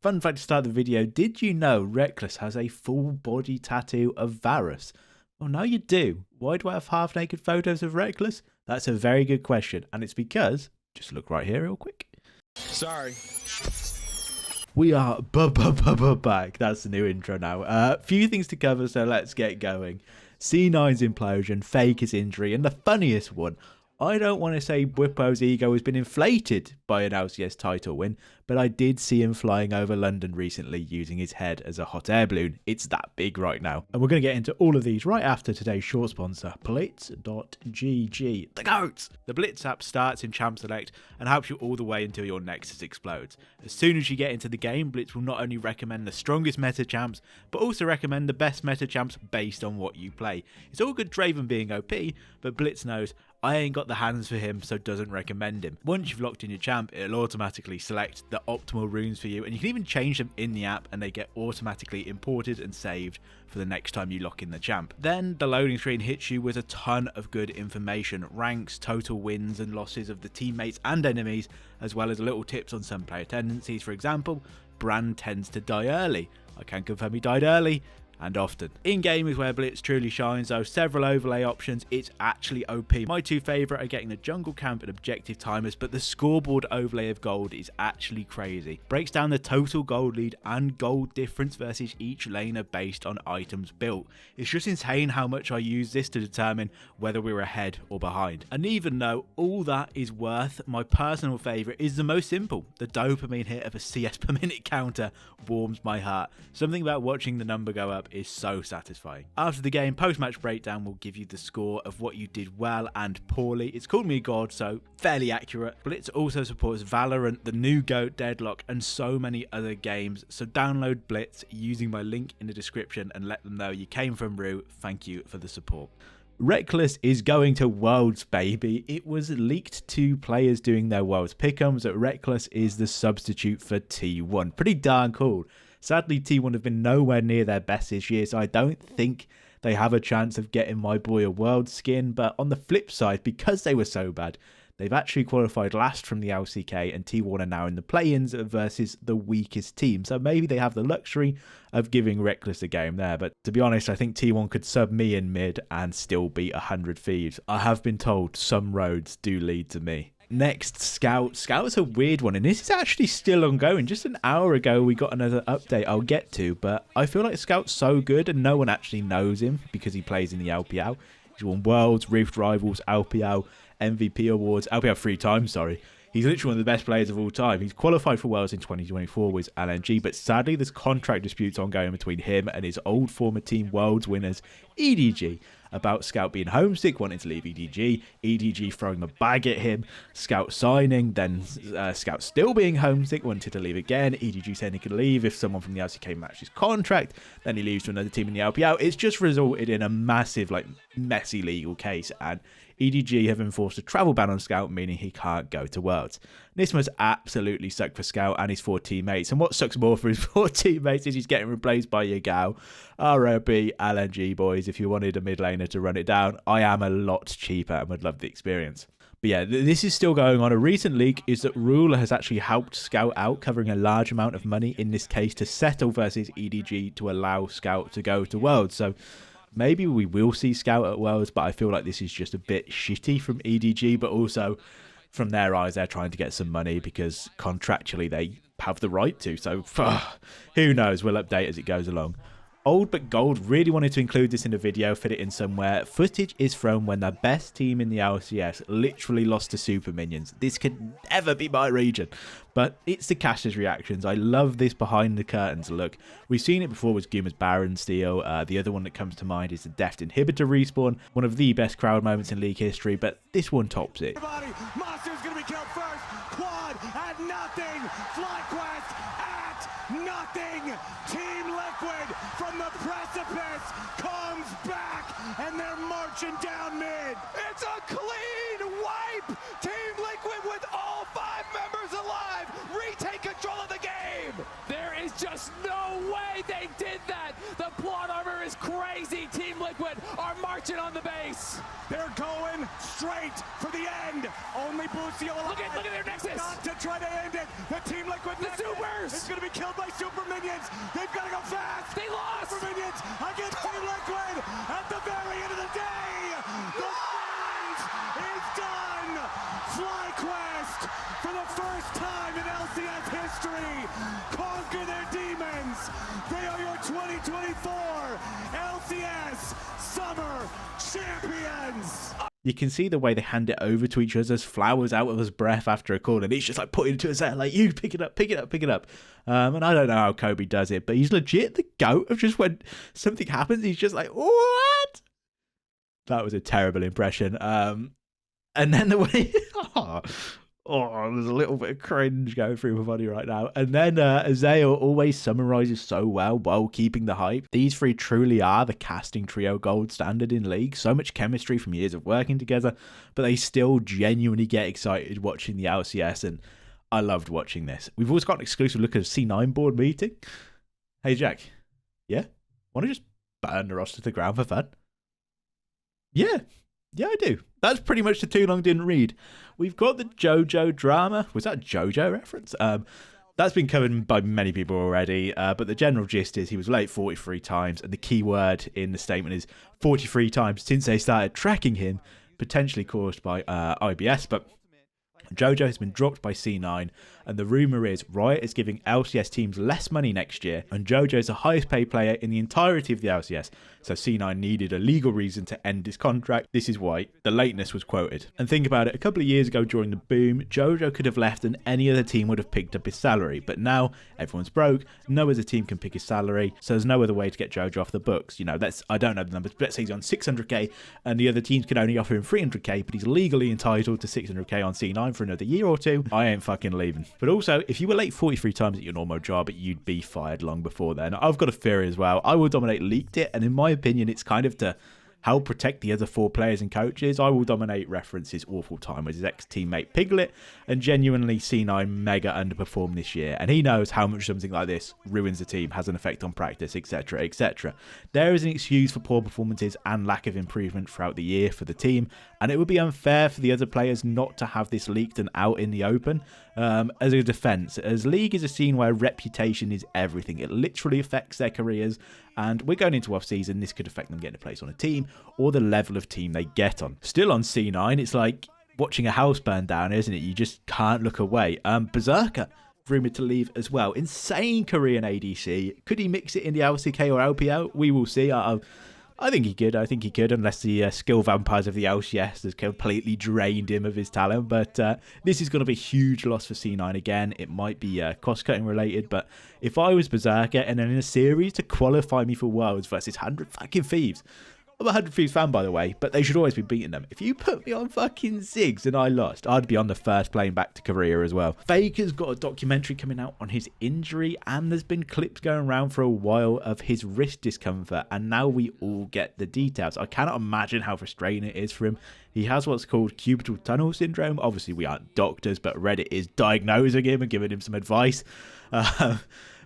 Fun fact to start the video, did you know Rekkles has a full body tattoo of Varus? Well, now you do. Why do I have half naked photos of Rekkles? That's a very good question, and it's because, just look right here real quick. Sorry. We are back. That's the new intro now. Few things to cover, so let's get going. C9's implosion, Faker's injury, and the funniest one. I don't want to say bwipo's ego has been inflated by an LCS title win, but I did see him flying over London recently using his head as a hot air balloon. It's that big right now. And we're going to get into all of these right after today's short sponsor, Blitz.gg. The GOATs! The Blitz app starts in Champ Select and helps you all the way until your Nexus explodes. As soon as you get into the game, Blitz will not only recommend the strongest meta champs, but also recommend the best meta champs based on what you play. It's all good Draven being OP, but Blitz knows I ain't got the hands for him, so doesn't recommend him. Once you've locked in your champ, it'll automatically select the optimal runes for you, and you can even change them in the app and they get automatically imported and saved for the next time you lock in the champ. Then the loading screen hits you with a ton of good information, ranks, total wins and losses of the teammates and enemies, as well as little tips on some player tendencies. For example, Brand tends to die early. I can confirm he died early and often. In-game is where Blitz truly shines, though several overlay options, it's actually OP. My two favourite are getting the jungle camp and objective timers, but the scoreboard overlay of gold is actually crazy. Breaks down the total gold lead and gold difference versus each laner based on items built. It's just insane how much I use this to determine whether we're ahead or behind. And even though all that is worth, my personal favourite is the most simple. The dopamine hit of a CS per minute counter warms my heart. Something about watching the number go up is so satisfying. After the game, post-match breakdown will give you the score of what you did well and poorly. It's called me a god, so fairly accurate. Blitz also supports Valorant, the new GOAT, Deadlock, and so many other games, so download Blitz using my link in the description and let them know you came from Rue. Thank you for the support. Rekkles is going to Worlds, baby. It was leaked to players doing their Worlds pick'ems that Rekkles is the substitute for T1. Pretty darn cool. Sadly, T1 have been nowhere near their best this year, so I don't think they have a chance of getting my boy a world skin. But on the flip side, because they were so bad, they've actually qualified last from the LCK, and T1 are now in the play-ins versus the weakest team. So maybe they have the luxury of giving Rekkles a game there. But to be honest, I think T1 could sub me in mid and still beat 100 Thieves. I have been told some roads do lead to me. Next, Scout. Scout's a weird one, and this is actually still ongoing. Just an hour ago, we got another update I'll get to, but I feel like Scout's so good, and no one actually knows him because he plays in the LPL. He's won Worlds, Rift Rivals, LPL, MVP Awards, LPL 3 times, sorry. He's literally one of the best players of all time. He's qualified for Worlds in 2024 with LNG, but sadly there's contract disputes ongoing between him and his old former team Worlds winners, EDG, about Scout being homesick, wanting to leave EDG, EDG throwing the bag at him, Scout signing, then Scout still being homesick, wanted to leave again, EDG saying he could leave if someone from the LCK matched his contract, then he leaves to another team in the LPL. It's just resulted in a massive, messy legal case, and EDG have enforced a travel ban on Scout, meaning he can't go to Worlds. This must absolutely suck for Scout and his 4 teammates, and what sucks more for his 4 teammates is he's getting replaced by Yagao. ROB, LNG boys, if you wanted a mid laner to run it down, I am a lot cheaper and would love the experience. But yeah, this is still going on. A recent leak is that Ruler has actually helped Scout out, covering a large amount of money in this case to settle versus EDG to allow Scout to go to Worlds. So maybe we will see Scout at Worlds, but I feel like this is just a bit shitty from EDG, but also from their eyes, they're trying to get some money because contractually they have the right to. So who knows? We'll update as it goes along. Old but Gold really wanted to include this in the video, fit it in somewhere. Footage is from when the best team in the LCS literally lost to Super Minions. This could never be my region. But it's the casters' reactions. I love this behind the curtains look. We've seen it before with Guma's Baron Steel. The other one that comes to mind is the Deft Inhibitor respawn. One of the best crowd moments in League history, but this one tops it. Monster's gonna be killed first. Quad at nothing. FlyQuest at nothing. Team Liquid from the precipice comes back, and they're marching down mid. It's a clean wipe. Team Liquid with all 5 members alive retake control of the game. There is just no way they did that. The plot armor is crazy. Team Liquid are marching on the base. They're going straight for the end. Only Bucio alive. Look at their nexus. Got to try to end it. The Team Liquid The supers. is going to be killed by super minions. They've got to go fast. They lost. Super minions against Team Liquid. At the very end of the day, the prize is done. FlyQuest, for the first time in LCS history, conquer their demons. They are your 2024 LCS Summer Champions. You can see the way they hand it over to each other as Flowers out of his breath after a call, and he's just like putting it to his head, like, you pick it up, pick it up, pick it up. And I don't know how Kobe does it, but he's legit the GOAT of just when something happens, he's just like, what? That was a terrible impression. And then the way, there's a little bit of cringe going through my body right now. And then Azale always summarizes so well while keeping the hype. These three truly are the casting trio gold standard in League. So much chemistry from years of working together, but they still genuinely get excited watching the LCS, and I loved watching this. We've also got an exclusive look at a C9 board meeting. Hey, Jack. Yeah? Want to just burn the roster to the ground for fun? Yeah, I do. That's pretty much the too long didn't read. We've got the Jojo drama. Was that a Jojo reference? That's been covered by many people already, but the general gist is he was late 43 times, and the key word in the statement is 43 times since they started tracking him, potentially caused by IBS, but Jojo has been dropped by C9, and the rumour is Riot is giving LCS teams less money next year, and Jojo is the highest paid player in the entirety of the LCS, so C9 needed a legal reason to end his contract. This is why the lateness was quoted. And think about it, a couple of years ago during the boom, Jojo could have left and any other team would have picked up his salary, but now everyone's broke, no other team can pick his salary, so there's no other way to get Jojo off the books. You know, I don't know the numbers, but let's say he's on 600k and the other teams can only offer him 300k, but he's legally entitled to 600k on C9 for another year or two. I ain't fucking leaving. But also, if you were late 43 times at your normal job, you'd be fired long before then. I've got a theory as well. I Will Dominate leaked it, and in my opinion, it's kind of to help protect the other four players and coaches. I Will Dominate references awful time with his ex-teammate Piglet, and genuinely C9 mega underperformed this year, and he knows how much something like this ruins the team, has an effect on practice, etc, etc. There is an excuse for poor performances and lack of improvement throughout the year for the team, and it would be unfair for the other players not to have this leaked and out in the open. As a defense, as League is a scene where reputation is everything. It literally affects their careers, and we're going into off-season. This could affect them getting a place on a team or the level of team they get on. Still on C9, it's like watching a house burn down, isn't it? You just can't look away. Berserker rumoured to leave as well. Insane career in ADC. Could he mix it in the LCK or LPL? We will see. I think he could, unless the skill vampires of the LCS has completely drained him of his talent. But this is going to be a huge loss for C9 again. It might be cost-cutting related, but if I was Berserker and then in a series to qualify me for Worlds versus 100 fucking Thieves, I'm a 100 Thieves fan, by the way, but they should always be beating them. If you put me on fucking Ziggs and I lost, I'd be on the first plane back to Korea as well. Faker's got a documentary coming out on his injury, and there's been clips going around for a while of his wrist discomfort, and now we all get the details. I cannot imagine how frustrating it is for him. He has what's called cubital tunnel syndrome. Obviously, we aren't doctors, but Reddit is diagnosing him and giving him some advice.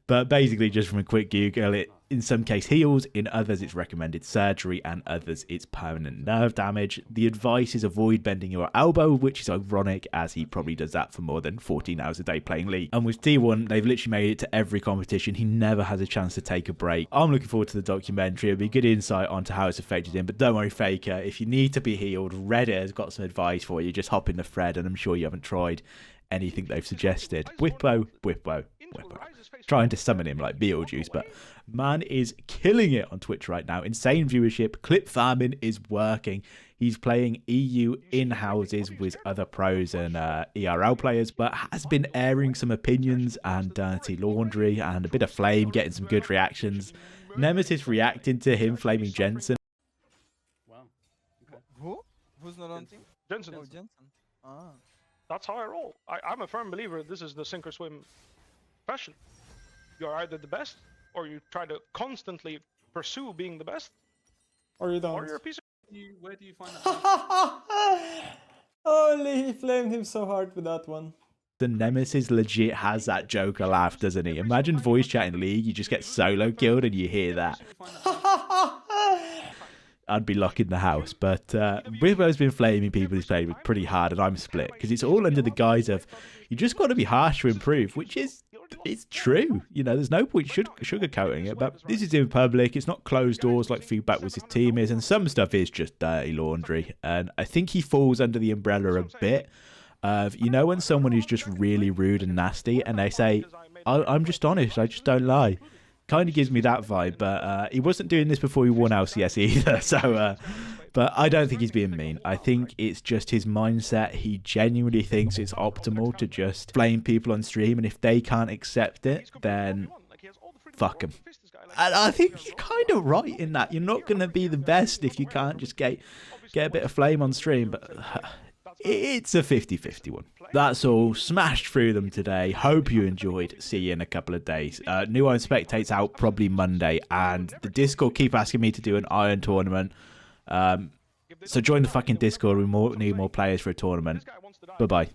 But basically, just from a quick Google, it in some case heals, in others it's recommended surgery, and others it's permanent nerve damage. The advice is avoid bending your elbow, which is ironic as he probably does that for more than 14 hours a day playing League. And with T1, they've literally made it to every competition. He never has a chance to take a break. I'm looking forward to the documentary. It'll be good insight onto how it's affected him. But don't worry, Faker, if you need to be healed, Reddit has got some advice for you. Just hop in the thread, and I'm sure you haven't tried anything they've suggested. Bwipo. Trying to summon him like Beetlejuice, but man is killing it on Twitch right now. Insane viewership. Clip farming is working. He's playing EU in-houses with other pros and ERL players, but has been airing some opinions and dirty laundry and a bit of flame, getting some good reactions. Nemesis reacting to him flaming Jensen. Wow. Okay. Who? Who's not on team? Jensen. Oh, Jensen. Ah. That's how I roll. I'm a firm believer this is the sink or swim fashion. You're either the best, or you try to constantly pursue being the best, Or you don't. or you're a piece of... Where do you find that? Only he flamed him so hard with that one. The nemesis legit has that Joker laugh, doesn't he? Imagine voice chat in League, you just get solo killed and you hear that. I'd be locking the house. But bwipo's been flaming people he's played with pretty hard, and I'm split. Because it's all under the guise of, you just got to be harsh to improve, which is, it's true. You know, there's no point sugarcoating it. But this is in public. It's not closed doors like feedback with his team is. And some stuff is just dirty laundry. And I think he falls under the umbrella a bit of, you know, when someone is just really rude and nasty and they say, I'm just honest, I just don't lie. Kind of gives me that vibe, but he wasn't doing this before he won LCS either, so but I don't think he's being mean. I think it's just his mindset. He genuinely thinks it's optimal to just blame people on stream, and if they can't accept it, then fuck them. And I think you're kind of right in that. You're not going to be the best if you can't just get a bit of flame on stream, but it's a 50-50 one. That's all. Smashed through them today. Hope you enjoyed. See you in a couple of days. New Iron Spectate's out probably Monday, and the Discord keep asking me to do an Iron tournament. So join the fucking Discord. We need more players for a tournament. Bye-bye.